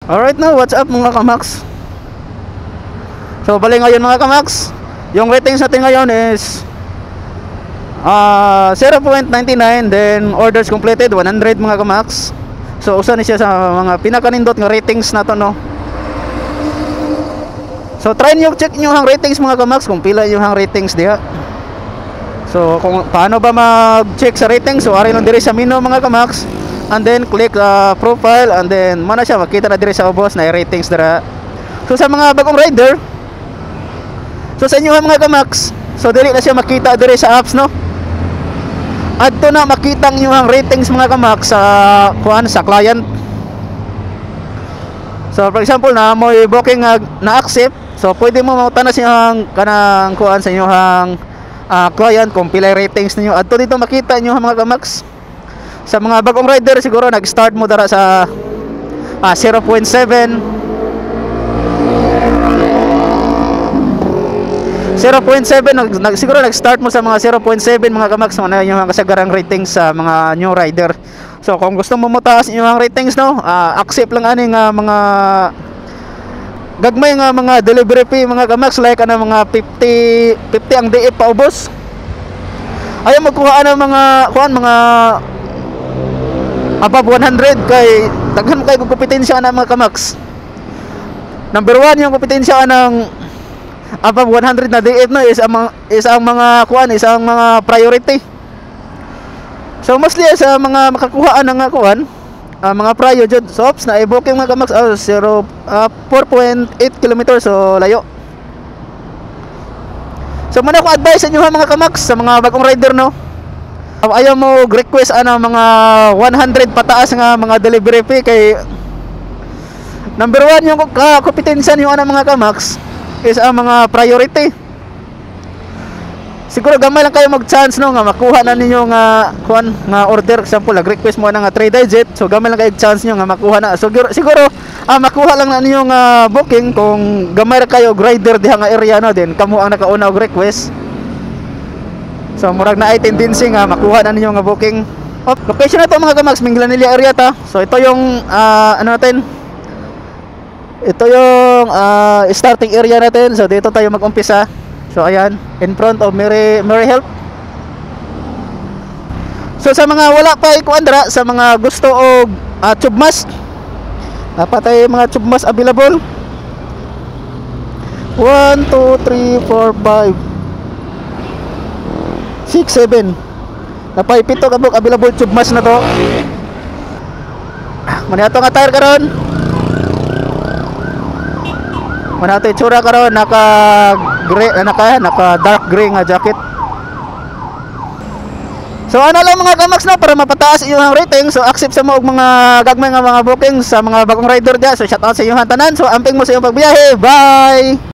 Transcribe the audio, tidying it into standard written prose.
Alright now, what's up mga kamax? So bali ngayon mga kamax, yung ratings natin ngayon is 0.99, then orders completed 100 mga kamax. So usa ni siya sa mga pinakanindot nga ratings nato, no. So try nyo, check nyo ang ratings mga kamax kung pila yung ratings diha. So kung paano ba mag-check sa ratings, so ari lang diri sa menu mga kamax, and then click profile, and then mana siya makita na diri sa ubos na ratings dira. So sa mga bagong rider, so sa inyo mga kamax, so dili na siya makita diri sa apps, no. Adto na makita niyo ang ratings mga kamax sa kuan sa client. So for example na mo booking na accept, so pwede mo mautan na siyang kanang kuan sa inyo client kung pila ratings niyo. Adto dito makita niyo mga kamax. Sa mga bagong rider siguro nag-start mo dara sa 0.7 siguro nag-start mo sa mga 0.7 mga kamax, na yung kasagarang ratings sa mga new rider. So kung gusto mo mataas yung ratings, no, accept lang ani nga mga gagmay nga mga delivery fee mga kamax, like ana mga 50 ang DF paubos. Ayaw magkuha ng mga kuan mga above 100 kay daghan kay kompetensya na mga kamax. Number 1 yung kompetensya ng above 100 na DF, no, is ang mga kuan, is ang mga priority. So mostly sa mga makakuhaan ng kuan, mga prayo jud, so ops na i-booking mga kamax 4.8 km, so layo. So muna ko advice sa inyo mga kamax, sa mga bagong rider, no, ayaw mo request mga 100 pataas nga mga delivery fee kay number 1 yung kompetensya niyo mga kamax is ang mga priority. Siguro gamay lang kayo mag-chance, no, nga makuha na ninyo nga kuan nga order. Example, nag-request mo na nga 3 digit, so gamay lang kayo chance nyo nga makuha na. So siguro makuha lang na ninyo nga booking kung gamay ra kayo rider diha nga area, no, din kamo ang nakauna og request. So murag na ay tendency nga makuha na ninyo nga booking. Location na to mga kamax, Minglanilla area ta. So ito yung natin, ito yung starting area natin. So dito tayo mag-umpisa. So ayan, in front of Mary Health. So sa mga wala pa ikuandra, sa mga gusto og tube mask, patay mga tube mask available. 1, 2, 3, 4, 5 6, 7. Napay 7 kabuk available tube mask na to. Maniato nga tire karon. Manato itsura karon, naka dark gray nga jacket. So ano lang mga kamax, no, para mapataas iyong rating, so accept sa mo og mga gagmay nga mga booking sa mga bagong rider dia. So shout out sa inyong tanan. So amping mo sa iyong pagbiyahe. Bye.